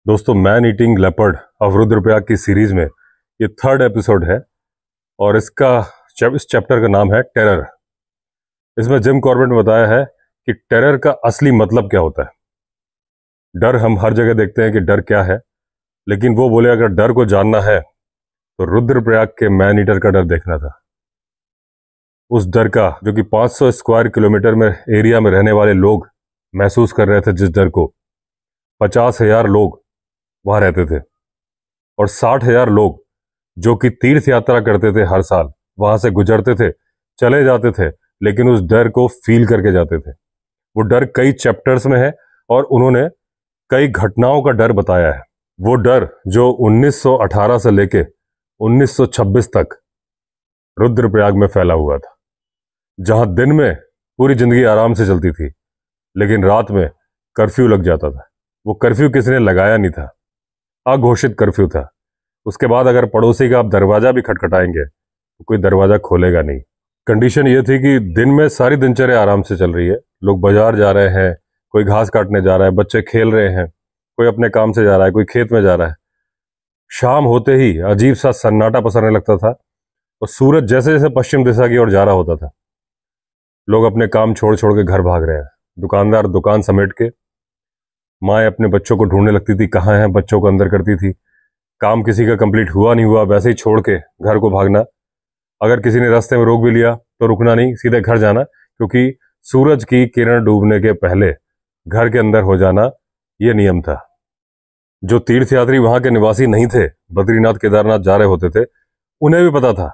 दोस्तों, man eating leopard of Rudraprayag की series में ये थर्ड एपिसोड है और इस चैप्टर का नाम है टेरर। इसमें जिम कॉर्बेट ने बताया है कि टेरर का असली मतलब क्या होता है। डर हम हर जगह देखते हैं कि डर क्या है, लेकिन वो बोले अगर डर को जानना है तो रुद्रप्रयाग के मैन ईटर का डर देखना था। उस डर का जो कि 500 स्क्वायर किलोमीटर में एरिया में रहने वाले लोग महसूस कर रहे थे, जिस डर को 50,000 लोग वहां रहते थे और 60,000 लोग जो कि तीर्थ यात्रा करते थे, हर साल वहां से गुजरते थे, चले जाते थे, लेकिन उस डर को फील करके जाते थे। वो डर कई चैप्टर्स में है और उन्होंने कई घटनाओं का डर बताया है। वो डर जो 1918 से लेके 1926 तक रुद्रप्रयाग में फैला हुआ था, जहां दिन में पूरी जिंदगी आराम से चलती थी, लेकिन रात में कर्फ्यू लग जाता था। वो कर्फ्यू किसी ने लगाया नहीं था, अघोषित कर्फ्यू था। उसके बाद अगर पड़ोसी का आप दरवाजा भी खटखटाएंगे तो कोई दरवाजा खोलेगा नहीं। कंडीशन ये थी कि दिन में सारी दिनचर्या आराम से चल रही है, लोग बाजार जा रहे हैं, कोई घास काटने जा रहा है, बच्चे खेल रहे हैं, कोई अपने काम से जा रहा है, कोई खेत में जा रहा है। शाम होते ही अजीब सा सन्नाटा पसरने लगता था और सूरज जैसे जैसे पश्चिम दिशा की ओर जा रहा होता था, लोग अपने काम छोड़ छोड़ के घर भाग रहे हैं। दुकानदार दुकान समेट के, माएँ अपने बच्चों को ढूंढने लगती थी, कहाँ हैं, बच्चों को अंदर करती थी। काम किसी का कंप्लीट हुआ नहीं हुआ, वैसे ही छोड़ के घर को भागना। अगर किसी ने रास्ते में रोक भी लिया तो रुकना नहीं, सीधे घर जाना, क्योंकि सूरज की किरण डूबने के पहले घर के अंदर हो जाना यह नियम था। जो तीर्थयात्री वहां के निवासी नहीं थे, बद्रीनाथ केदारनाथ जा रहे होते थे, उन्हें भी पता था,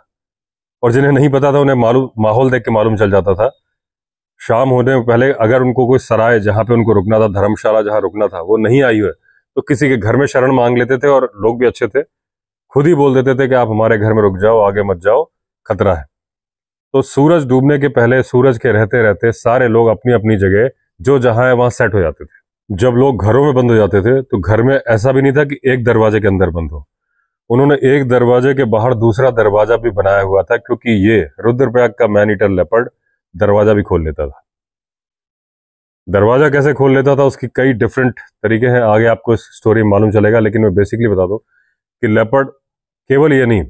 और जिन्हें नहीं पता था उन्हें माहौल देख के मालूम चल जाता था। शाम होने में पहले अगर उनको कोई सराय जहां पे उनको रुकना था, धर्मशाला जहां रुकना था, वो नहीं आई है तो किसी के घर में शरण मांग लेते थे। और लोग भी अच्छे थे, खुद ही बोल देते थे कि आप हमारे घर में रुक जाओ, आगे मत जाओ, खतरा है। तो सूरज डूबने के पहले, सूरज के रहते रहते सारे लोग अपनी अपनी जगह जो जहां है वहां सेट हो जाते थे। जब लोग घरों में बंद हो जाते थे तो घर में ऐसा भी नहीं था कि एक दरवाजे के अंदर बंद हो, उन्होंने एक दरवाजे के बाहर दूसरा दरवाजा भी बनाया हुआ था, क्योंकि ये रुद्रप्रयाग का मैन ईटर लेपर्ड दरवाजा भी खोल लेता था। दरवाजा कैसे खोल लेता था उसकी कई डिफरेंट तरीके हैं, आगे आपको इस स्टोरी में मालूम चलेगा, लेकिन मैं बेसिकली बता दूं कि लेपर्ड केवल ये नहीं,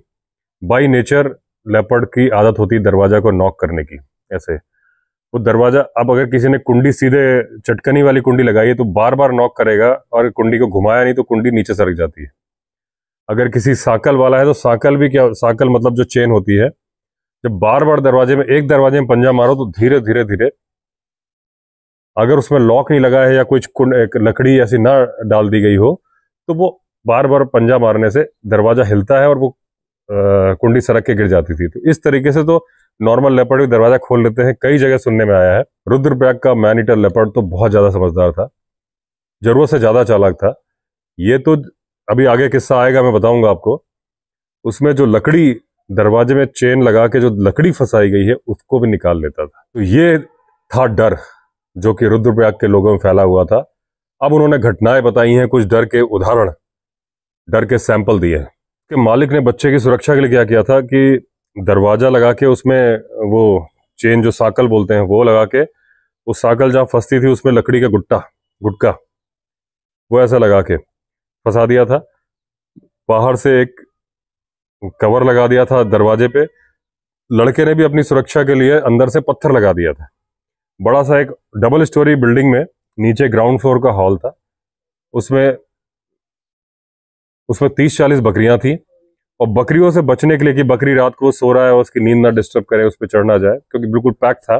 बाई नेचर लेपर्ड की आदत होती दरवाजा को नॉक करने की। ऐसे वो दरवाजा, अब अगर किसी ने कुंडी सीधे चटकनी वाली कुंडी लगाई है तो बार बार नॉक करेगा, और कुंडी को घुमाया नहीं तो कुंडी नीचे सरक जाती है। अगर किसी साकल वाला है तो साकल भी क्या, साकल मतलब जो चेन होती है, जब बार बार दरवाजे में, एक दरवाजे में पंजा मारो तो धीरे धीरे धीरे, अगर उसमें लॉक नहीं लगा है या कुछ एक लकड़ी ऐसी ना डाल दी गई हो, तो वो बार बार पंजा मारने से दरवाजा हिलता है और वो कुंडी सरक के गिर जाती थी। तो इस तरीके से तो नॉर्मल लेपर्ड भी दरवाजा खोल लेते हैं, कई जगह सुनने में आया है। रुद्रप्रयाग का मैन ईटर लेपर्ड तो बहुत ज्यादा समझदार था, जरूरत से ज्यादा चालाक था। ये तो अभी आगे किस्सा आएगा, मैं बताऊंगा आपको। उसमें जो लकड़ी, दरवाजे में चेन लगा के जो लकड़ी फंसाई गई है, उसको भी निकाल लेता था। तो ये था डर जो कि रुद्रप्रयाग के लोगों में फैला हुआ था। अब उन्होंने घटनाएं बताई हैं, कुछ डर के उदाहरण, डर के सैंपल दिए हैं कि मालिक ने बच्चे की सुरक्षा के लिए क्या किया था कि दरवाजा लगा के उसमें वो चेन, जो साकल बोलते हैं, वो लगा के, उस साकल जहां फंसती थी उसमें लकड़ी का गुटका वो ऐसा लगा के फंसा दिया था। बाहर से एक कवर लगा दिया था दरवाजे पे। लड़के ने भी अपनी सुरक्षा के लिए अंदर से पत्थर लगा दिया था। बड़ा सा एक डबल स्टोरी बिल्डिंग में नीचे ग्राउंड फ्लोर का हॉल था, उसमें 30-40 बकरियां थी। और बकरियों से बचने के लिए कि बकरी रात को सो रहा है और उसकी नींद ना डिस्टर्ब करे, उस पर चढ़ ना जाए, क्योंकि बिल्कुल पैक था।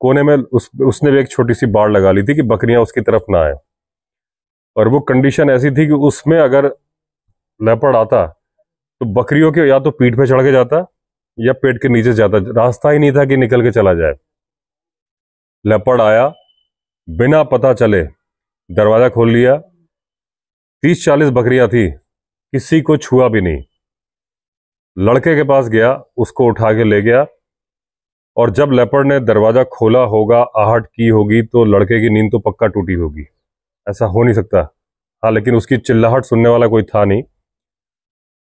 कोने में उसने भी एक छोटी सी बाड़ लगा ली थी कि बकरियां उसकी तरफ ना आए। और वो कंडीशन ऐसी थी कि उसमें अगर लेपर्ड आता तो बकरियों के या तो पीठ पे चढ़ के जाता या पेट के नीचे जाता, रास्ता ही नहीं था कि निकल के चला जाए। लेपर्ड आया, बिना पता चले दरवाजा खोल लिया। 30-40 बकरियां थी, किसी को छुआ भी नहीं। लड़के के पास गया, उसको उठा के ले गया, और जब लेपर्ड ने दरवाजा खोला होगा, आहट की होगी, तो लड़के की नींद तो पक्का टूटी होगी, ऐसा हो नहीं सकता। हाँ, लेकिन उसकी चिल्लाहट सुनने वाला कोई था नहीं,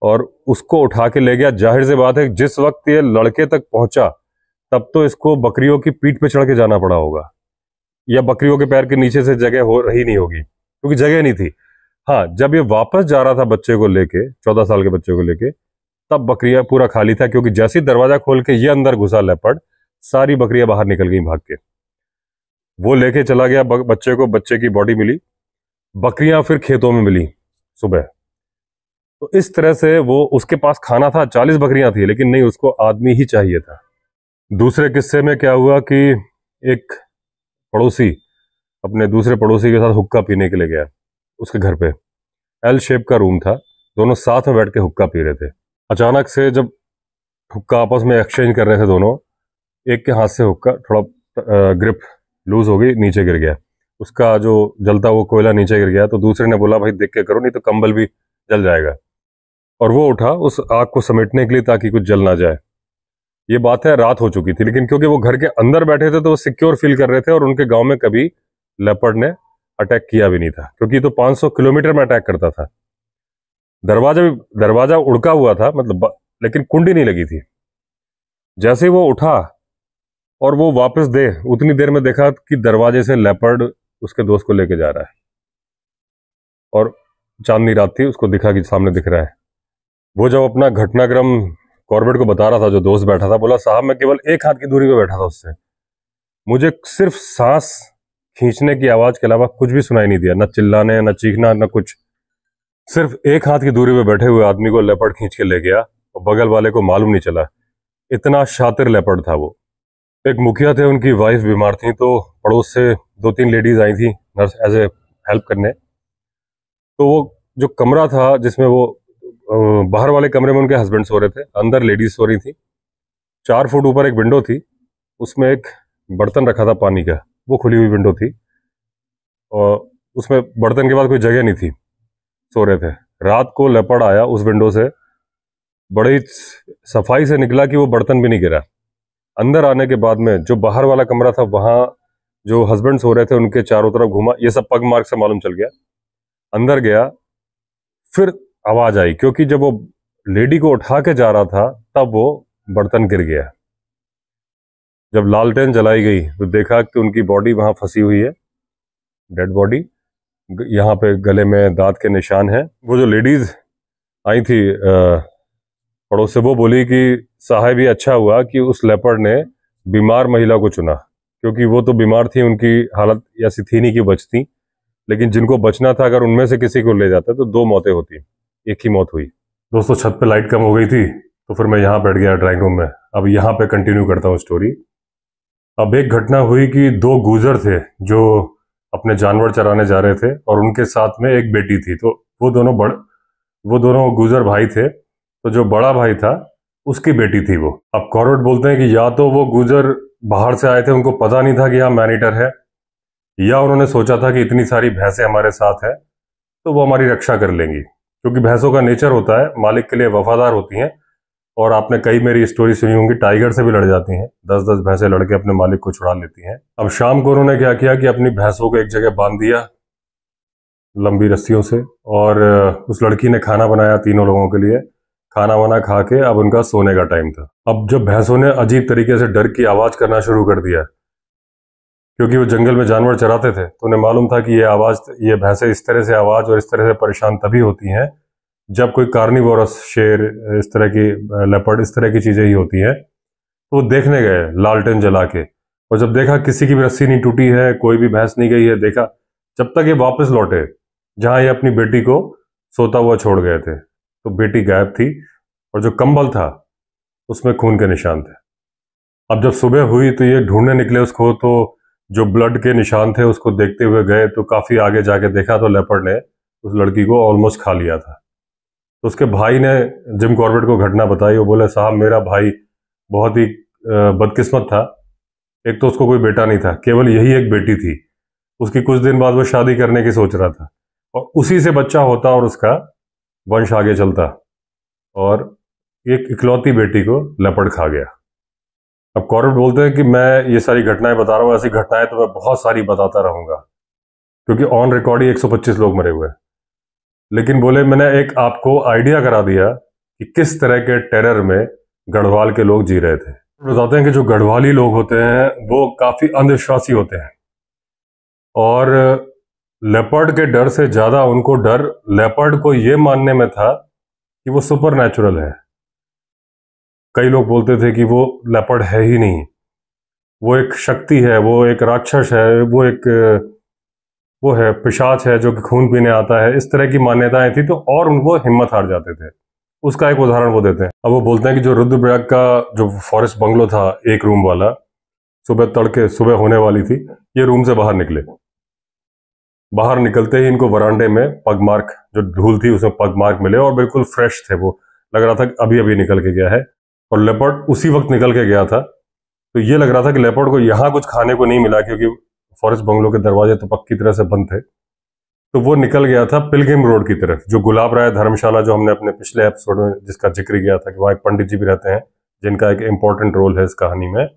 और उसको उठा के ले गया। जाहिर सी बात है, जिस वक्त ये लड़के तक पहुंचा तब तो इसको बकरियों की पीठ पे चढ़ के जाना पड़ा होगा, या बकरियों के पैर के नीचे से जगह हो रही नहीं होगी, क्योंकि जगह नहीं थी। हाँ, जब ये वापस जा रहा था बच्चे को लेके, 14 साल के बच्चे को लेके, तब बकरियां पूरा खाली था, क्योंकि जैसे ही दरवाजा खोल के ये अंदर घुसा लेपर्ड, सारी बकरियां बाहर निकल गई भाग के। वो लेके चला गया बच्चे को, बच्चे की बॉडी मिली, बकरियां फिर खेतों में मिली सुबह। तो इस तरह से वो, उसके पास खाना था, 40 बकरियां थी, लेकिन नहीं, उसको आदमी ही चाहिए था। दूसरे किस्से में क्या हुआ कि एक पड़ोसी अपने दूसरे पड़ोसी के साथ हुक्का पीने के लिए गया उसके घर पे। एल शेप का रूम था, दोनों साथ में बैठ के हुक्का पी रहे थे। अचानक से जब हुक्का आपस में एक्सचेंज कर रहे थे दोनों, एक के हाथ से हुक्का थोड़ा ग्रिप लूज हो गई, नीचे गिर गया, उसका जो जलता वो कोयला नीचे गिर गया। तो दूसरे ने बोला, भाई देख के करो, नहीं तो कंबल भी जल जाएगा। और वो उठा उस आग को समेटने के लिए ताकि कुछ जल ना जाए। ये बात है, रात हो चुकी थी, लेकिन क्योंकि वो घर के अंदर बैठे थे तो वो सिक्योर फील कर रहे थे, और उनके गांव में कभी लेपर्ड ने अटैक किया भी नहीं था, क्योंकि तो 500 किलोमीटर में अटैक करता था। दरवाजा उड़का हुआ था, मतलब, लेकिन कुंडी नहीं लगी थी। जैसे ही वो उठा और वो वापस दे, उतनी देर में देखा कि दरवाजे से लेपर्ड उसके दोस्त को लेके जा रहा है। और चांदनी रात थी, उसको दिखा कि सामने दिख रहा है। वो जब अपना घटनाक्रम कॉर्बेट को बता रहा था, जो दोस्त बैठा था, बोला, साहब मैं केवल एक हाथ की दूरी पे बैठा था उससे, मुझे सिर्फ सांस खींचने की आवाज के अलावा कुछ भी सुनाई नहीं दिया, न चिल्लाने, न चीखना, न कुछ। सिर्फ एक हाथ की दूरी पे बैठे हुए आदमी को लेपर्ड खींच के ले गया, और बगल वाले को मालूम नहीं चला। इतना शातिर लेपर्ड था वो। एक मुखिया थे, उनकी वाइफ बीमार थी, तो पड़ोस से 2-3 लेडीज आई थी नर्स एज ए हेल्प करने। तो वो जो कमरा था जिसमें वो, बाहर वाले कमरे में उनके हस्बैंड सो रहे थे, अंदर लेडीज सो रही थी। 4 फुट ऊपर एक विंडो थी, उसमें एक बर्तन रखा था पानी का, वो खुली हुई विंडो थी, और उसमें बर्तन के बाद कोई जगह नहीं थी, सो रहे थे। रात को लेपर्ड आया उस विंडो से, बड़ी सफाई से निकला कि वो बर्तन भी नहीं गिरा। अंदर आने के बाद में जो बाहर वाला कमरा था, वहां जो हस्बैंड सो रहे थे उनके चारों तरफ घूमा, ये सब पग मार्क से मालूम चल गया। अंदर गया, फिर आवाज आई, क्योंकि जब वो लेडी को उठा के जा रहा था तब वो बर्तन गिर गया। जब लालटेन जलाई गई तो देखा कि उनकी बॉडी वहां फंसी हुई है, डेड बॉडी, यहाँ पे गले में दांत के निशान हैं। वो जो लेडीज आई थी पड़ोस से, वो बोली कि साहब ये अच्छा हुआ कि उस लेपर्ड ने बीमार महिला को चुना, क्योंकि वो तो बीमार थी, उनकी हालत ऐसी थी नहीं कि बचती, लेकिन जिनको बचना था अगर उनमें से किसी को ले जाता तो 2 मौतें होती, एक ही मौत हुई। दोस्तों, छत पे लाइट कम हो गई थी, तो फिर मैं यहाँ बैठ गया ड्राइंग रूम में। अब यहाँ पे कंटिन्यू करता हूँ स्टोरी। अब एक घटना हुई कि 2 गूजर थे जो अपने जानवर चराने जा रहे थे, और उनके साथ में एक बेटी थी। तो वो दोनों गूजर भाई थे। तो जो बड़ा भाई था उसकी बेटी थी वो। अब कॉर्बेट बोलते हैं कि या तो वो गूजर बाहर से आए थे, उनको पता नहीं था कि यहाँ मैनीटर है, या उन्होंने सोचा था कि इतनी सारी भैंसें हमारे साथ है तो वो हमारी रक्षा कर लेंगी, क्योंकि भैंसों का नेचर होता है मालिक के लिए वफादार होती हैं। और आपने कई मेरी स्टोरी सुनी होंगी, टाइगर से भी लड़ जाती हैं, 10-10 भैंसें लड़के अपने मालिक को छुड़ा लेती हैं। अब शाम को उन्होंने क्या किया कि अपनी भैंसों को एक जगह बांध दिया लंबी रस्सियों से, और उस लड़की ने खाना बनाया तीनों लोगों के लिए। खाना वाना खा के अब उनका सोने का टाइम था। अब जब भैंसों ने अजीब तरीके से डर की आवाज करना शुरू कर दिया, क्योंकि वो जंगल में जानवर चराते थे, तो उन्हें मालूम था कि ये भैंसें इस तरह से आवाज और इस तरह से परेशान तभी होती हैं जब कोई कार्निवोरस शेर, इस तरह की लेपर्ड, इस तरह की चीजें ही होती हैं। तो वो देखने गए लालटेन जला के, और जब देखा किसी की भी रस्सी नहीं टूटी है, कोई भी भैंस नहीं गई है, देखा, जब तक ये वापस लौटे जहां ये अपनी बेटी को सोता हुआ छोड़ गए थे, तो बेटी गायब थी, और जो कंबल था उसमें खून के निशान थे। अब जब सुबह हुई तो ये ढूंढने निकले उसको, तो जो ब्लड के निशान थे उसको देखते हुए गए, तो काफी आगे जाके देखा तो लेपर्ड ने उस लड़की को ऑलमोस्ट खा लिया था। तो उसके भाई ने जिम कॉर्बेट को घटना बताई। वो बोले, साहब मेरा भाई बहुत ही बदकिस्मत था, एक तो उसको कोई बेटा नहीं था, केवल यही एक बेटी थी। उसकी कुछ दिन बाद वो शादी करने की सोच रहा था, और उसी से बच्चा होता और उसका वंश आगे चलता, और एक इकलौती बेटी को लेपर्ड खा गया। अब कॉर्बेट बोलते हैं कि मैं ये सारी घटनाएं बता रहा हूँ, ऐसी घटनाएं तो मैं बहुत सारी बताता रहूंगा, क्योंकि ऑन रिकॉर्ड ही 125 लोग मरे हुए हैं। लेकिन बोले, मैंने एक आपको आइडिया करा दिया कि किस तरह के टेरर में गढ़वाल के लोग जी रहे थे। बताते हैं कि जो गढ़वाली लोग होते हैं वो काफी अंधविश्वासी होते हैं, और लेपर्ड के डर से ज्यादा उनको डर लेपर्ड को ये मानने में था कि वो सुपर नेचुरल है। कई लोग बोलते थे कि वो लेपर्ड है ही नहीं, वो एक शक्ति है, वो एक राक्षस है, वो है पिशाच है जो कि खून पीने आता है। इस तरह की मान्यताएं थी, तो और उनको हिम्मत हार जाते थे। उसका एक उदाहरण वो देते हैं। अब वो बोलते हैं कि जो रुद्रप्रयाग का जो फॉरेस्ट बंगलो था, एक रूम वाला, सुबह तड़के सुबह होने वाली थी, ये रूम से बाहर निकले। बाहर निकलते ही इनको वरांडे में पगमार्क, जो धूल थी उसमें पगमार्क मिले और बिल्कुल फ्रेश थे। वो लग रहा था कि अभी अभी निकल के गया है, और लेपर्ड उसी वक्त निकल के गया था। तो ये लग रहा था कि लेपर्ड को यहाँ कुछ खाने को नहीं मिला, क्योंकि फॉरेस्ट बंगलो के दरवाजे तो पक्की तरह से बंद थे। तो वो निकल गया था पिलग्रिम रोड की तरफ, जो गुलाब राय धर्मशाला, जो हमने अपने पिछले एपिसोड में जिसका जिक्र किया था कि वहाँ एक पंडित जी भी रहते हैं जिनका एक इंपॉर्टेंट रोल है इस कहानी में,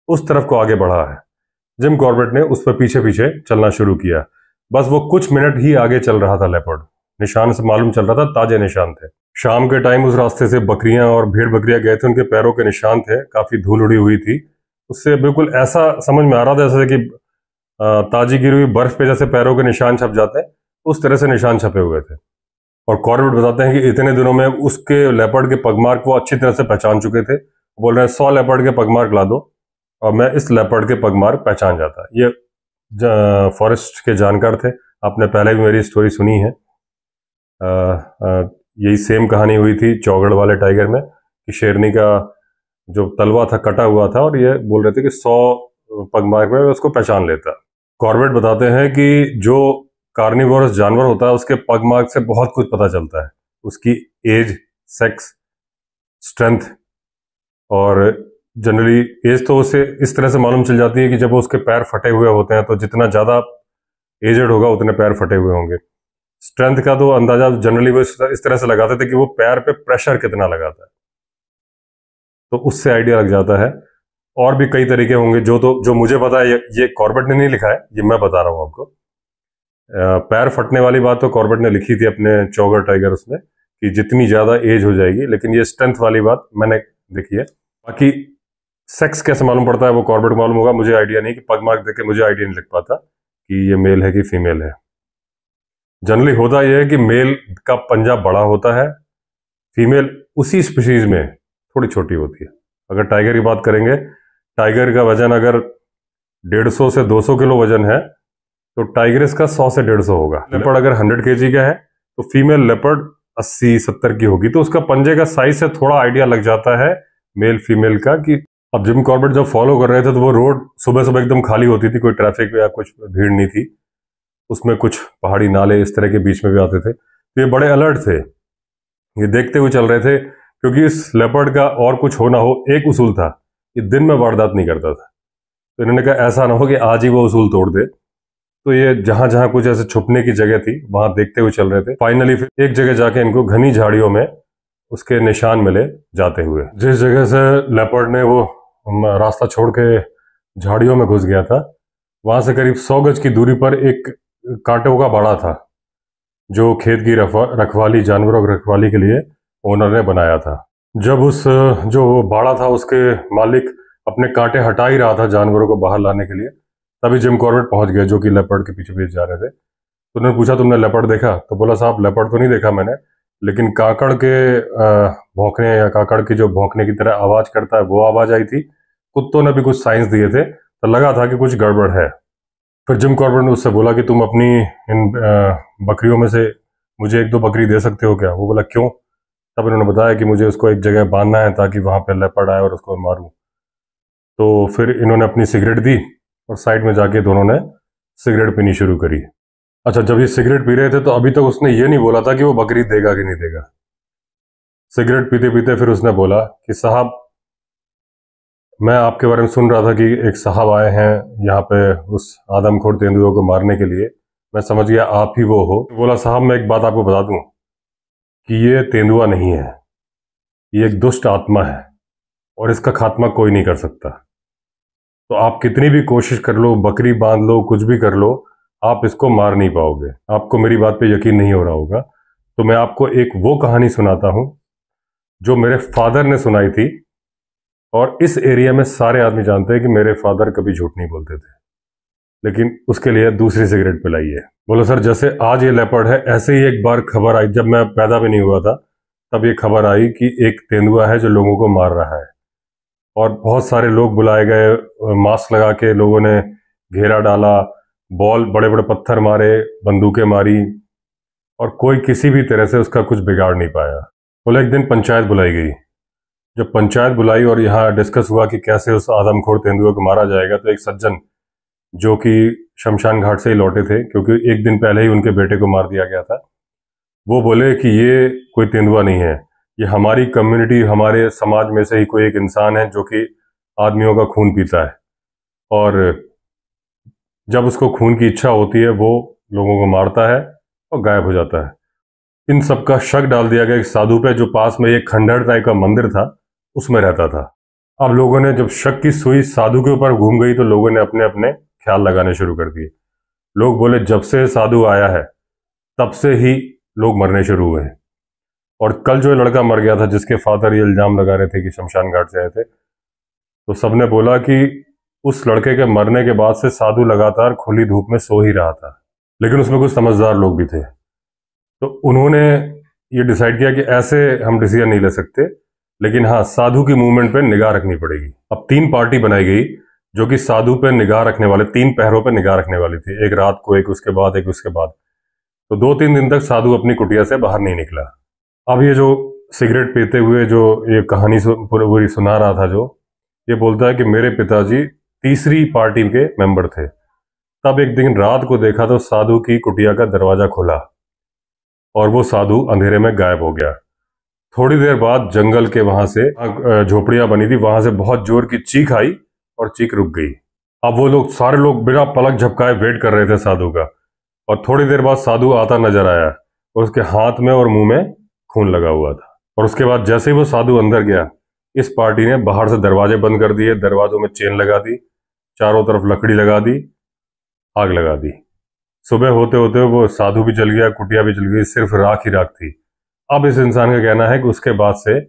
उस तरफ को आगे बढ़ा है। जिम कॉर्बेट ने उस पर पीछे पीछे चलना शुरू किया। बस वो कुछ मिनट ही आगे चल रहा था लेपर्ड। निशान से मालूम चल रहा था, ताजे निशान थे। शाम के टाइम उस रास्ते से बकरियां और भेड़ बकरियां गए थे, उनके पैरों के निशान थे, काफी धूल उड़ी हुई थी। उससे बिल्कुल ऐसा समझ में आ रहा था जैसे कि ताजी गिरी हुई बर्फ पे जैसे पैरों के निशान छप जाते हैं, उस तरह से निशान छपे हुए थे। और कॉर्बेट बताते हैं कि इतने दिनों में उसके लेपर्ड के पगमार्क वो अच्छी तरह से पहचान चुके थे। बोल रहे हैं 100 लेपर्ड के पगमार्क ला दो और मैं इस लेपर्ड के पगमार्क पहचान जाता। ये फॉरेस्ट के जानकार थे। आपने पहले भी मेरी स्टोरी सुनी है। यही सेम कहानी हुई थी चौगढ़ वाले टाइगर में, कि शेरनी का जो तलवा था कटा हुआ था, और ये बोल रहे थे कि 100 पगमार्क में उसको पहचान लेता। कॉर्बेट बताते हैं कि जो कार्निवोरस जानवर होता है उसके पगमार्क से बहुत कुछ पता चलता है। उसकी एज, सेक्स, स्ट्रेंथ, और जनरली एज तो उसे इस तरह से मालूम चल जाती है कि जब उसके पैर फटे हुए होते हैं तो जितना ज़्यादा एजेड होगा उतने पैर फटे हुए होंगे। स्ट्रेंथ का तो अंदाजा जनरली वो इस तरह से लगाते थे कि वो पैर पे प्रेशर कितना लगाता है, तो उससे आइडिया लग जाता है। और भी कई तरीके होंगे जो मुझे पता है, ये कॉर्बेट ने नहीं लिखा है, ये मैं बता रहा हूँ आपको। पैर फटने वाली बात तो कॉर्बेट ने लिखी थी अपने चौगढ़ टाइगर उसमें, कि जितनी ज्यादा एज हो जाएगी, लेकिन ये स्ट्रेंथ वाली बात मैंने देखी है। बाकी सेक्स कैसे मालूम पड़ता है वो कॉर्बेट को मालूम होगा, मुझे आइडिया नहीं, कि पग मार्क देख के मुझे आइडिया नहीं लग पाता कि ये मेल है कि फीमेल है। जनरली होता यह है कि मेल का पंजा बड़ा होता है, फीमेल उसी स्पीशीज में थोड़ी छोटी होती है। अगर टाइगर की बात करेंगे, टाइगर का वजन अगर 150 से 200 किलो वजन है, तो टाइग्रेस का 100 से 150 होगा। लेपर्ड अगर 100 केजी का है तो फीमेल लेपर्ड 80-70 की होगी। तो उसका पंजे का साइज से थोड़ा आइडिया लग जाता है मेल फीमेल का। कि अब जिम कॉर्बेट जब फॉलो कर रहे थे तो वो रोड सुबह सुबह एकदम खाली होती थी, कोई ट्रैफिक या कुछ भीड़ नहीं थी उसमें। कुछ पहाड़ी नाले इस तरह के बीच में भी आते थे, तो ये बड़े अलर्ट थे, ये देखते हुए चल रहे थे। क्योंकि इस लेपर्ड का और कुछ हो ना हो, एक उसूल था, ये दिन में वारदात नहीं करता था। तो इन्होंने कहा ऐसा ना हो कि आज ही वो उसूल तोड़ दे। तो ये जहां जहां कुछ ऐसे छुपने की जगह थी वहां देखते हुए चल रहे थे। फाइनली फिर एक जगह जाके इनको घनी झाड़ियों में उसके निशान मिले जाते हुए। जिस जगह से लेपर्ड ने वो रास्ता छोड़ के झाड़ियों में घुस गया था, वहां से करीब 100 गज की दूरी पर एक कांटों का बाड़ा था, जो खेत की रखवाली, जानवरों की रखवाली के लिए ओनर ने बनाया था। जब उस जो बाड़ा था उसके मालिक अपने कांटे हटा ही रहा था जानवरों को बाहर लाने के लिए, तभी जिम कॉर्बेट पहुंच गए, जो कि लेपर्ड के पीछे पीछे जा रहे थे। तो उन्होंने पूछा तुमने लेपर्ड देखा? तो बोला साहब लेपर्ड तो नहीं देखा मैंने, लेकिन काकड़ के भौंकने, या काकड़ की जो भौंकने की तरह आवाज करता है वो आवाज आई थी। कुत्तों ने भी कुछ साइंस दिए थे, तो लगा था कि कुछ गड़बड़ है। फिर जिम कॉर्बेट ने उससे बोला कि तुम अपनी इन बकरियों में से मुझे 1-2 बकरी दे सकते हो क्या? वो बोला क्यों? तब इन्होंने बताया कि मुझे उसको एक जगह बांधना है ताकि वहां पर लेपर्ड आए और उसको मारूं। तो फिर इन्होंने अपनी सिगरेट दी और साइड में जाके दोनों ने सिगरेट पीनी शुरू करी। अच्छा, जब ये सिगरेट पी रहे थे तो अभी तक उसने ये नहीं बोला था कि वो बकरी देगा कि नहीं देगा। सिगरेट पीते पीते फिर उसने बोला कि साहब, मैं आपके बारे में सुन रहा था कि एक साहब आए हैं यहाँ पे उस आदमखोर तेंदुओं को मारने के लिए, मैं समझ गया आप ही वो हो। तो बोला साहब, मैं एक बात आपको बता दूं कि ये तेंदुआ नहीं है, ये एक दुष्ट आत्मा है और इसका खात्मा कोई नहीं कर सकता। तो आप कितनी भी कोशिश कर लो, बकरी बांध लो, कुछ भी कर लो, आप इसको मार नहीं पाओगे। आपको मेरी बात पे यकीन नहीं हो रहा होगा, तो मैं आपको एक वो कहानी सुनाता हूं जो मेरे फादर ने सुनाई थी। और इस एरिया में सारे आदमी जानते हैं कि मेरे फादर कभी झूठ नहीं बोलते थे, लेकिन उसके लिए दूसरी सिगरेट पिलाई है। बोलो सर, जैसे आज ये लेपर्ड है, ऐसे ही एक बार खबर आई, जब मैं पैदा भी नहीं हुआ था तब ये खबर आई कि एक तेंदुआ है जो लोगों को मार रहा है। और बहुत सारे लोग बुलाए गए, मास्क लगा के लोगों ने घेरा डाला, बॉल, बड़े बड़े पत्थर मारे, बंदूकें मारी, और कोई किसी भी तरह से उसका कुछ बिगाड़ नहीं पाया। बोले एक दिन पंचायत बुलाई गई। जब पंचायत बुलाई और यहाँ डिस्कस हुआ कि कैसे उस आदमखोर तेंदुए को मारा जाएगा, तो एक सज्जन जो कि शमशान घाट से ही लौटे थे, क्योंकि एक दिन पहले ही उनके बेटे को मार दिया गया था, वो बोले कि ये कोई तेंदुआ नहीं है, ये हमारी कम्युनिटी, हमारे समाज में से ही कोई एक इंसान है जो कि आदमियों का खून पीता है, और जब उसको खून की इच्छा होती है वो लोगों को मारता है और गायब हो जाता है। इन सबका शक डाल दिया गया एक साधु पे, जो पास में एक खंडहर टाइप का मंदिर था उसमें रहता था। अब लोगों ने, जब शक की सुई साधु के ऊपर घूम गई, तो लोगों ने अपने अपने ख्याल लगाने शुरू कर दिए। लोग बोले जब से साधु आया है तब से ही लोग मरने शुरू हुए हैं। और कल जो लड़का मर गया था, जिसके फादर ये इल्जाम लगा रहे थे कि शमशान घाट से आए थे, तो सबने बोला कि उस लड़के के मरने के बाद से साधु लगातार खुली धूप में सो ही रहा था। लेकिन उसमें कुछ समझदार लोग भी थे, तो उन्होंने ये डिसाइड किया कि ऐसे हम डिसीजन नहीं ले सकते, लेकिन हाँ, साधु की मूवमेंट पे निगाह रखनी पड़ेगी। अब 3 पार्टी बनाई गई जो कि साधु पे निगाह रखने वाले, 3 पहरों पे निगाह रखने वाली थी, एक रात को, एक उसके बाद, एक उसके बाद। तो 2-3 दिन तक साधु अपनी कुटिया से बाहर नहीं निकला। अब ये जो सिगरेट पीते हुए जो ये कहानी पूरी सुना रहा था, जो ये बोलता है कि मेरे पिताजी तीसरी पार्टी के मेंबर थे। तब एक दिन रात को देखा तो साधु की कुटिया का दरवाजा खुला और वो साधु अंधेरे में गायब हो गया। थोड़ी देर बाद जंगल के वहां से झोपड़ियां बनी थी, वहां से बहुत जोर की चीख आई और चीख रुक गई। अब वो लोग, सारे लोग बिना पलक झपकाए वेट कर रहे थे साधु का, और थोड़ी देर बाद साधु आता नजर आया और उसके हाथ में और मुंह में खून लगा हुआ था। और उसके बाद जैसे ही वो साधु अंदर गया, इस पार्टी ने बाहर से दरवाजे बंद कर दिए, दरवाजों में चेन लगा दी, चारों तरफ लकड़ी लगा दी, आग लगा दी। सुबह होते होते वो साधु भी जल गया, कुटिया भी जल गई, सिर्फ राख ही राख थी। अब इस इंसान का कहना है कि उसके बाद से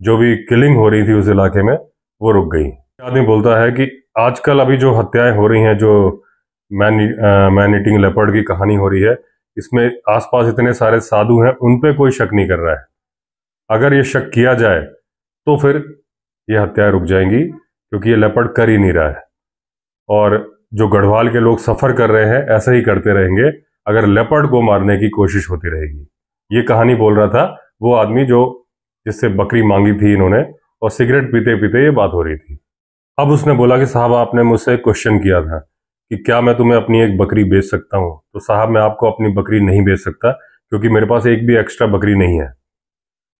जो भी किलिंग हो रही थी उस इलाके में, वो रुक गई। आदमी बोलता है कि आजकल अभी जो हत्याएं हो रही हैं, जो मैन ईटिंग लेपर्ड की कहानी हो रही है, इसमें आसपास इतने सारे साधु हैं, उन पे कोई शक नहीं कर रहा है। अगर ये शक किया जाए तो फिर ये हत्याएं रुक जाएंगी, क्योंकि ये लेपर्ड कर ही नहीं रहा है। और जो गढ़वाल के लोग सफर कर रहे हैं, ऐसे ही करते रहेंगे अगर लेपर्ड को मारने की कोशिश होती रहेगी। ये कहानी बोल रहा था वो आदमी जो, जिससे बकरी मांगी थी इन्होंने, और सिगरेट पीते पीते ये बात हो रही थी। अब उसने बोला कि साहब, आपने मुझसे क्वेश्चन किया था कि क्या मैं तुम्हें अपनी एक बकरी बेच सकता हूँ। तो साहब, मैं आपको अपनी बकरी नहीं बेच सकता, क्योंकि मेरे पास एक भी एक्स्ट्रा बकरी नहीं है।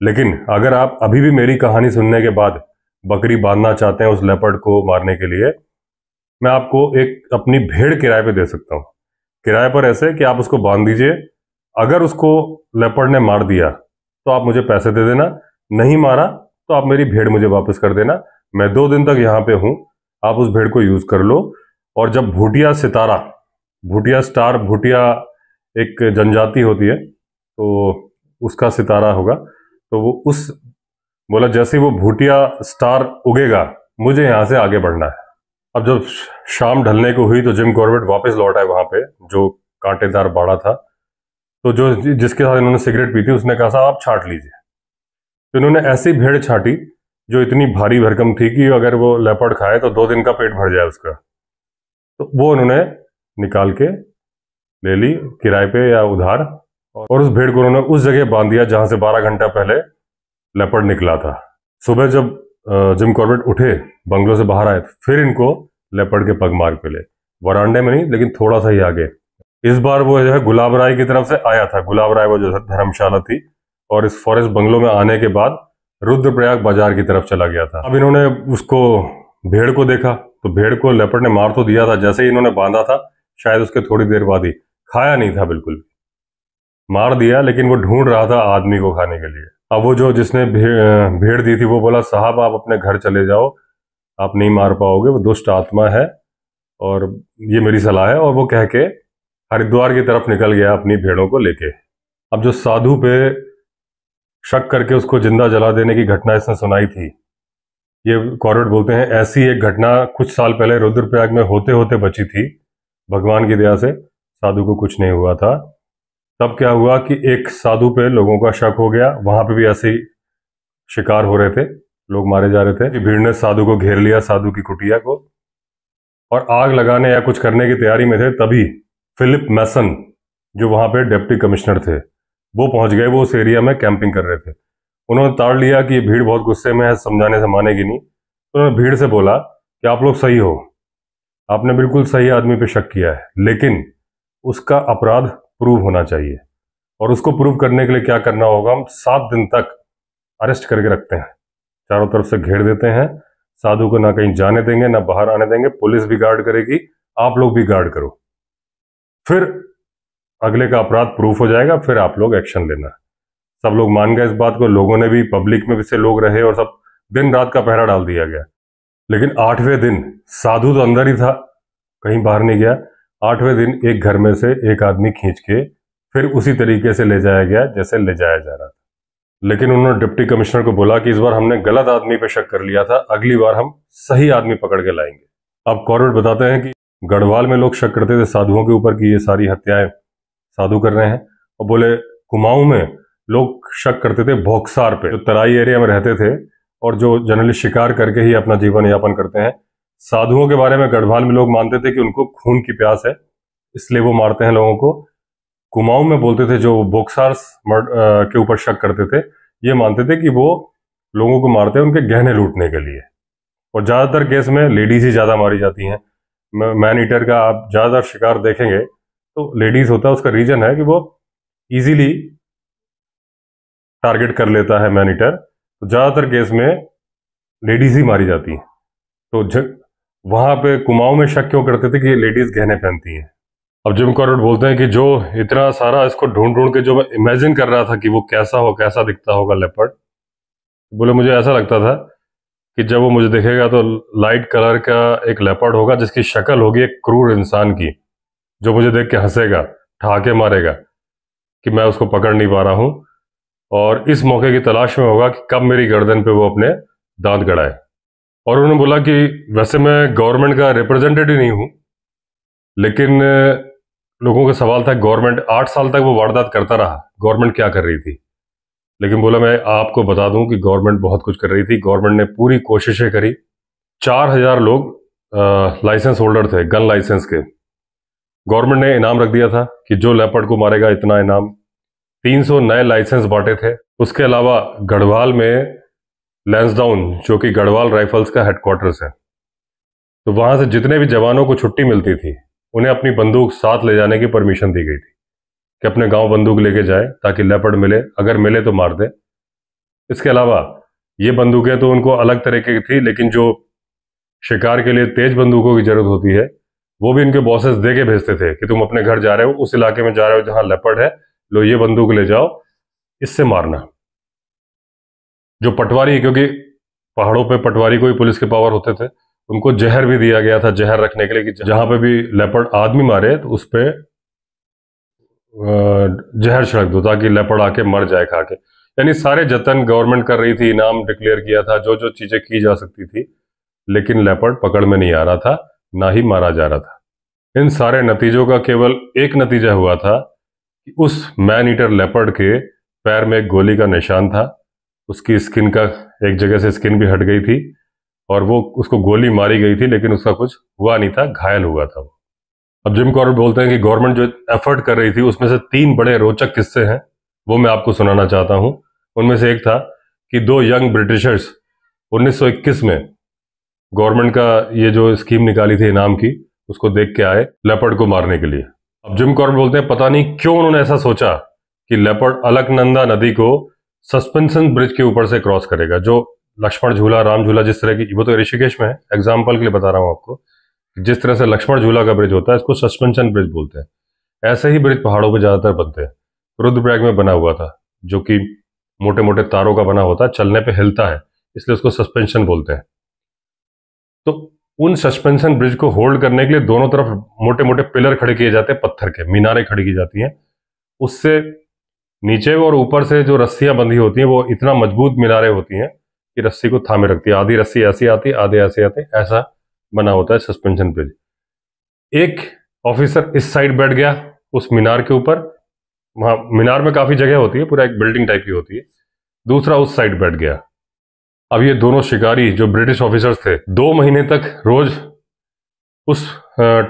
लेकिन अगर आप अभी भी मेरी कहानी सुनने के बाद बकरी बांधना चाहते हैं उस लेपर्ड को मारने के लिए, मैं आपको एक अपनी भेड़ किराए पे दे सकता हूँ। किराए पर ऐसे कि आप उसको बांध दीजिए, अगर उसको लेपर्ड ने मार दिया तो आप मुझे पैसे दे देना, नहीं मारा तो आप मेरी भेड़ मुझे वापस कर देना। मैं 2 दिन तक यहाँ पे हूँ, आप उस भेड़ को यूज कर लो। और जब भूटिया सितारा, भूटिया स्टार, भूटिया एक जनजाति होती है, तो उसका सितारा होगा, तो वो उस, बोला जैसे ही वो भूटिया स्टार उगेगा, मुझे यहाँ से आगे बढ़ना है। अब जब शाम ढलने को हुई तो जिम कॉर्बेट वापस लौट आए वहां पे, जो कांटेदार बाड़ा था। तो जो जिसके साथ इन्होंने सिगरेट पी थी, उसने कहा साहब आप छांट लीजिए। तो इन्होंने ऐसी भेड़ छांटी जो इतनी भारी भरकम थी कि अगर वो लेपर्ड खाए तो 2 दिन का पेट भर जाए उसका। तो वो उन्होंने निकाल के ले ली किराए पे या उधार, और उस भेड़ को उन्होंने उस जगह बांध दिया जहां से 12 घंटा पहले लेपर्ड निकला था। सुबह जब जिम कॉर्बेट उठे, बंगलों से बाहर आए, फिर इनको लेपर्ड के पग मार मिले, वरांडे में नहीं, लेकिन थोड़ा सा ही आगे। इस बार वो जो है गुलाब राय की तरफ से आया था। गुलाब राय वो जो धर्मशाला थी, और इस फॉरेस्ट बंगलों में आने के बाद रुद्रप्रयाग बाजार की तरफ चला गया था। अब इन्होंने उसको, भेड़ को देखा, तो भेड़ को लेपर्ड ने मार तो दिया था, जैसे ही इन्होंने बांधा था शायद उसके थोड़ी देर बाद ही, खाया नहीं था बिल्कुल, मार दिया, लेकिन वो ढूंढ रहा था आदमी को खाने के लिए। अब वो जो जिसने भेड़ दी थी, वो बोला साहब आप अपने घर चले जाओ, आप नहीं मार पाओगे, वो दुष्ट आत्मा है, और ये मेरी सलाह है। और वो कह के हरिद्वार की तरफ निकल गया अपनी भेड़ों को लेके। अब जो साधु पे शक करके उसको जिंदा जला देने की घटना इसने सुनाई थी, ये कॉर्बेट बोलते हैं ऐसी एक घटना कुछ साल पहले रुद्रप्रयाग में होते होते बची थी, भगवान की दया से। साधु को कुछ नहीं हुआ था। तब क्या हुआ कि एक साधु पे लोगों का शक हो गया, वहां पे भी ऐसे ही शिकार हो रहे थे, लोग मारे जा रहे थे कि भीड़ ने साधु को घेर लिया, साधु की कुटिया को, और आग लगाने या कुछ करने की तैयारी में थे। तभी फिलिप मैसन जो वहां पे डिप्टी कमिश्नर थे वो पहुंच गए। वो उस एरिया में कैंपिंग कर रहे थे। उन्होंने ताड़ लिया कि ये भीड़ बहुत गुस्से में है, समझाने से मानेगी नहीं। तो उन्होंने भीड़ से बोला कि आप लोग सही हो, आपने बिल्कुल सही आदमी पे शक किया है, लेकिन उसका अपराध प्रूव होना चाहिए, और उसको प्रूव करने के लिए क्या करना होगा, हम 7 दिन तक अरेस्ट करके रखते हैं, चारों तरफ से घेर देते हैं, साधु को ना कहीं जाने देंगे ना बाहर आने देंगे, पुलिस भी गार्ड करेगी, आप लोग भी गार्ड करो, फिर अगले का अपराध प्रूफ हो जाएगा, फिर आप लोग एक्शन लेना। सब लोग मान गए इस बात को, लोगों ने भी, पब्लिक में भी से लोग रहे, और सब दिन रात का पहरा डाल दिया गया। लेकिन 8वें दिन साधु तो अंदर ही था, कहीं बाहर नहीं गया। 8वें दिन एक घर में से एक आदमी खींच के फिर उसी तरीके से ले जाया गया जैसे ले जाया जा रहा था। लेकिन उन्होंने डिप्टी कमिश्नर को बोला कि इस बार हमने गलत आदमी पे शक कर लिया था, अगली बार हम सही आदमी पकड़ के लाएंगे। अब कॉर्बेट बताते हैं कि गढ़वाल में लोग शक करते थे साधुओं के ऊपर कि ये सारी हत्याएं साधु कर रहे हैं, और बोले कुमाऊं में लोग शक करते थे भोक्सार पे, जो तराई एरिया में रहते थे और जो जनरली शिकार करके ही अपना जीवन यापन करते हैं। साधुओं के बारे में गढ़वाल में लोग मानते थे कि उनको खून की प्यास है, इसलिए वो मारते हैं लोगों को। कुमाऊं में बोलते थे, जो बोक्सार के ऊपर शक करते थे, ये मानते थे कि वो लोगों को मारते हैं उनके गहने लूटने के लिए। और ज्यादातर केस में लेडीज ही ज्यादा मारी जाती हैं। मैन ईटर का आप ज्यादातर शिकार देखेंगे तो लेडीज होता है। उसका रीजन है कि वो इजीली टारगेट कर लेता है मैन ईटर, तो ज्यादातर केस में लेडीज ही मारी जाती हैं। तो वहां पे कुमाऊं में शक क्यों करते थे कि लेडीज गहने पहनती हैं। अब जिम कॉर्बेट बोलते हैं कि जो इतना सारा इसको ढूंढ ढूंढ के जो मैं इमेजिन कर रहा था कि वो कैसा दिखता होगा लेपर्ड, बोले मुझे ऐसा लगता था कि जब वो मुझे देखेगा तो लाइट कलर का एक लेपर्ड होगा जिसकी शक्ल होगी एक क्रूर इंसान की, जो मुझे देख के हंसेगा, ठहाके मारेगा कि मैं उसको पकड़ नहीं पा रहा हूं, और इस मौके की तलाश में होगा कि कब मेरी गर्दन पे वो अपने दांत गड़ाए। और उन्होंने बोला कि वैसे मैं गवर्नमेंट का रिप्रेजेंटेटिव नहीं हूं, लेकिन लोगों का सवाल था गवर्नमेंट 8 साल तक वो वारदात करता रहा, गवर्नमेंट क्या कर रही थी। लेकिन बोला मैं आपको बता दूं कि गवर्नमेंट बहुत कुछ कर रही थी। गवर्नमेंट ने पूरी कोशिशें करी। 4000 लोग लाइसेंस होल्डर थे, गन लाइसेंस के। गवर्नमेंट ने इनाम रख दिया था कि जो लेपर्ड को मारेगा इतना इनाम। 300 नए लाइसेंस बांटे थे। उसके अलावा गढ़वाल में लैंसडाउन, जो कि गढ़वाल राइफल्स का हेडक्वार्टर्स है, तो वहां से जितने भी जवानों को छुट्टी मिलती थी उन्हें अपनी बंदूक साथ ले जाने की परमिशन दी गई थी कि अपने गांव बंदूक लेके जाए ताकि लेपर्ड मिले, अगर मिले तो मार दे। इसके अलावा ये बंदूकें तो उनको अलग तरीके की थी, लेकिन जो शिकार के लिए तेज बंदूकों की जरूरत होती है वो भी इनके बॉसेस दे के भेजते थे कि तुम अपने घर जा रहे हो, उस इलाके में जा रहे हो जहां लेपर्ड है, लो ये बंदूक ले जाओ, इससे मारना। जो पटवारी, क्योंकि पहाड़ों पे पटवारी को ही पुलिस के पावर होते थे, उनको जहर भी दिया गया था, जहर रखने के लिए कि जहां पे भी लेपर्ड आदमी मारे तो उस पे जहर छिड़क दो ताकि लेपर्ड आके मर जाए खा के। यानी सारे जतन गवर्नमेंट कर रही थी, इनाम डिक्लेयर किया था, जो जो चीजें की जा सकती थी, लेकिन लेपर्ड पकड़ में नहीं आ रहा था, ना ही मारा जा रहा था। इन सारे नतीजों का केवल एक नतीजा हुआ था कि उस मैन ईटर लेपर्ड के पैर में एक गोली का निशान था। उसकी स्किन का एक जगह से स्किन भी हट गई थी, और वो उसको गोली मारी गई थी, लेकिन उसका कुछ हुआ नहीं था, घायल हुआ था वो। अब जिम कॉर्बेट बोलते हैं कि गवर्नमेंट जो एफर्ट कर रही थी उसमें से 3 बड़े रोचक किस्से हैं, वो मैं आपको सुनाना चाहता हूं। उनमें से एक था कि 2 यंग ब्रिटिशर्स 1921 में गवर्नमेंट का ये जो स्कीम निकाली थी इनाम की, उसको देख के आए लेपर्ड को मारने के लिए। अब जिम कॉर्बेट बोलते हैं पता नहीं क्यों उन्होंने ऐसा सोचा कि लेपर्ड अलकनंदा नदी को सस्पेंशन ब्रिज के ऊपर से क्रॉस करेगा, जो लक्ष्मण झूला, राम झूला, जिस तरह की, वो तो ऋषिकेश में है, एग्जाम्पल के लिए बता रहा हूं आपको, जिस तरह से लक्ष्मण झूला का ब्रिज होता है इसको सस्पेंशन ब्रिज बोलते हैं। ऐसे ही ब्रिज पहाड़ों पर ज्यादातर बनते हैं। रुद्रप्रयाग में बना हुआ था, जो कि मोटे मोटे तारों का बना होता है, चलने पे हिलता है, इसलिए उसको सस्पेंशन बोलते हैं। तो उन सस्पेंशन ब्रिज को होल्ड करने के लिए दोनों तरफ मोटे मोटे पिलर खड़े किए जाते हैं, पत्थर के मीनारें खड़ी की जाती हैं। उससे नीचे और ऊपर से जो रस्सियां बंधी होती हैं वो इतना मजबूत मीनारें होती हैं कि रस्सी को थामे रखती है। आधी रस्सी ऐसी आती, आधे ऐसे आते, ऐसा बना होता है सस्पेंशन ब्रिज। एक ऑफिसर इस साइड बैठ गया उस मीनार के ऊपर, वहां मीनार में काफी जगह होती है, पूरा एक बिल्डिंग टाइप की होती है। दूसरा उस साइड बैठ गया। अब ये दोनों शिकारी जो ब्रिटिश ऑफिसर्स थे 2 महीने तक रोज उस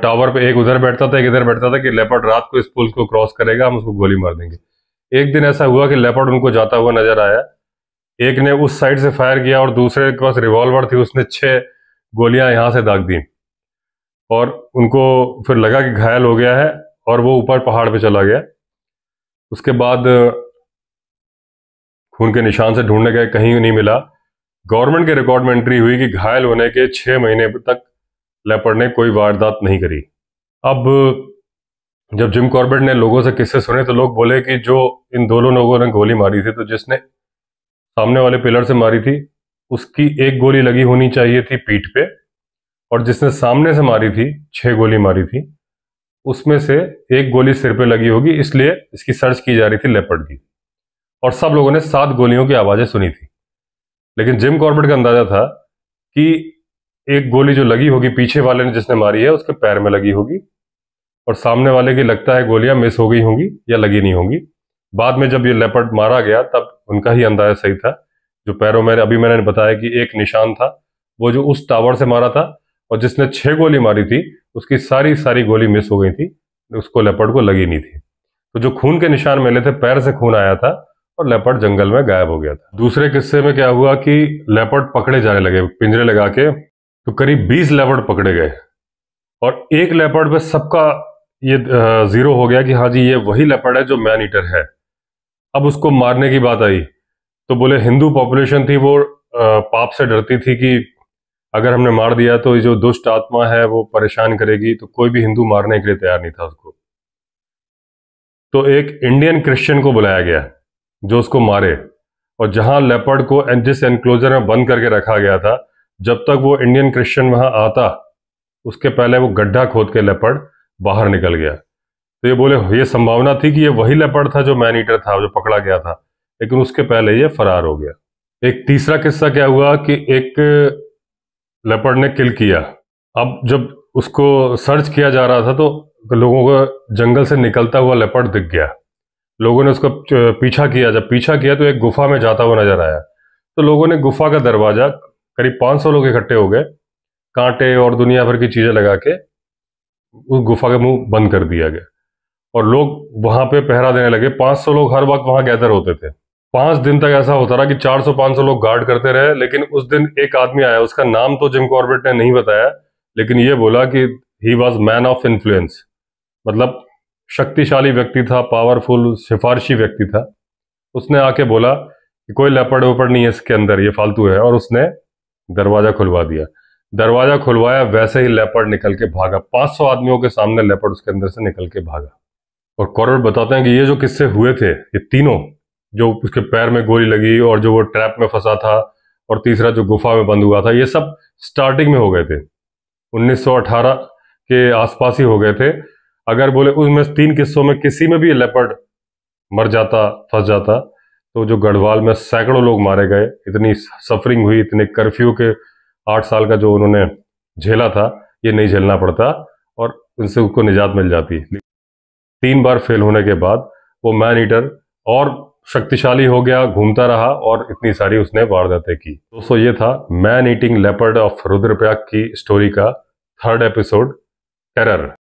टावर पे एक उधर बैठता था एक इधर बैठता था कि लेपर्ड रात को इस पुल को क्रॉस करेगा, हम उसको गोली मार देंगे। एक दिन ऐसा हुआ कि लेपर्ड उनको जाता हुआ नजर आया। एक ने उस साइड से फायर किया और दूसरे के पास रिवॉल्वर थी, उसने 6 गोलियां यहां से दाग दी और उनको फिर लगा कि घायल हो गया है और वो ऊपर पहाड़ पे चला गया। उसके बाद खून के निशान से ढूंढने गए, कहीं नहीं मिला। गवर्नमेंट के रिकॉर्ड में एंट्री हुई कि घायल होने के 6 महीने तक लेपर्ड ने कोई वारदात नहीं करी। अब जब जिम कॉर्बेट ने लोगों से किस्से सुने तो लोग बोले कि जो इन दोनों लोगों ने गोली मारी थी, तो जिसने सामने वाले पिलर से मारी थी उसकी एक गोली लगी होनी चाहिए थी पीठ पे, और जिसने सामने से मारी थी 6 गोली मारी थी उसमें से एक गोली सिर पे लगी होगी, इसलिए इसकी सर्च की जा रही थी लेपर्ड की। और सब लोगों ने 7 गोलियों की आवाजें सुनी थी, लेकिन जिम कॉर्बेट का अंदाजा था कि एक गोली जो लगी होगी पीछे वाले ने जिसने मारी है उसके पैर में लगी होगी, और सामने वाले की लगता है गोलियां मिस हो गई होंगी या लगी नहीं होंगी। बाद में जब ये लेपर्ड मारा गया तब उनका ही अंदाजा सही था। जो पैरों में अभी मैंने बताया कि एक निशान था, वो जो उस टावर से मारा था, और जिसने 6 गोली मारी थी उसकी सारी सारी गोली मिस हो गई थी, उसको लेपर्ड को लगी नहीं थी। तो जो खून के निशान मिले थे, पैर से खून आया था और लेपर्ड जंगल में गायब हो गया था। दूसरे किस्से में क्या हुआ कि लेपर्ड पकड़े जाने लगे पिंजरे लगा के, तो करीब 20 लेपर्ड पकड़े गए और एक लेपर्ड पे सबका ये जीरो हो गया कि हाँ जी ये वही लेपर्ड है जो मैन ईटर है। अब उसको मारने की बात आई तो बोले हिंदू पॉपुलेशन थी वो पाप से डरती थी कि अगर हमने मार दिया तो ये जो दुष्ट आत्मा है वो परेशान करेगी, तो कोई भी हिंदू मारने के लिए तैयार नहीं था उसको। तो एक इंडियन क्रिश्चियन को बुलाया गया जो उसको मारे, और जहां लेपर्ड को जिस एनक्लोजर में बंद करके रखा गया था, जब तक वो इंडियन क्रिश्चियन वहां आता उसके पहले वो गड्ढा खोद के लेपर्ड बाहर निकल गया। तो ये बोले ये संभावना थी कि ये वही लेपर्ड था जो मैन ईटर था जो पकड़ा गया था, लेकिन उसके पहले ये फरार हो गया। एक तीसरा किस्सा क्या हुआ कि एक लेपर्ड ने किल किया। अब जब उसको सर्च किया जा रहा था तो लोगों को जंगल से निकलता हुआ लेपर्ड दिख गया। लोगों ने उसका पीछा किया, जब पीछा किया तो एक गुफा में जाता हुआ नजर आया। तो लोगों ने गुफा का दरवाजा, करीब 500 लोग इकट्ठे हो गए, कांटे और दुनिया भर की चीजें लगा के उस गुफा का मुंह बंद कर दिया गया और लोग वहां पे पहरा देने लगे। 500 लोग हर वक्त वहां गैदर होते थे। 5 दिन तक ऐसा होता रहा कि 400-500 लोग गार्ड करते रहे। लेकिन उस दिन एक आदमी आया, उसका नाम तो जिम कॉर्बेट ने नहीं बताया, लेकिन ये बोला कि he was man of influence, मतलब शक्तिशाली व्यक्ति था, पावरफुल सिफारशी व्यक्ति था। उसने आके बोला कि कोई लेपर्ड वेपर्ड नहीं है इसके अंदर, ये फालतू है, और उसने दरवाजा खुलवा दिया। दरवाजा खुलवाया, वैसे ही लेपर्ड निकल के भागा। 500 आदमियों के सामने लेपर्ड उसके अंदर से निकल के भागा। और कॉर्बेट बताते हैं कि ये जो किस्से हुए थे, ये तीनों, जो उसके पैर में गोली लगी और जो वो ट्रैप में फंसा था और तीसरा जो गुफा में बंद हुआ था, ये सब स्टार्टिंग में हो गए थे, 1918 के आसपास ही हो गए थे। अगर बोले उसमें 3 किस्सों में किसी में भी लेपर्ड मर जाता, फंस जाता, तो जो गढ़वाल में सैकड़ों लोग मारे गए, इतनी सफरिंग हुई, इतने कर्फ्यू के 8 साल का जो उन्होंने झेला था, ये नहीं झेलना पड़ता और उनसे उसको निजात मिल जाती। 3 बार फेल होने के बाद वो मैन ईटर और शक्तिशाली हो गया, घूमता रहा और इतनी सारी उसने वारदातें की। दोस्तों ये था man eating leopard of Rudraprayag की स्टोरी का 3rd एपिसोड, टेरर।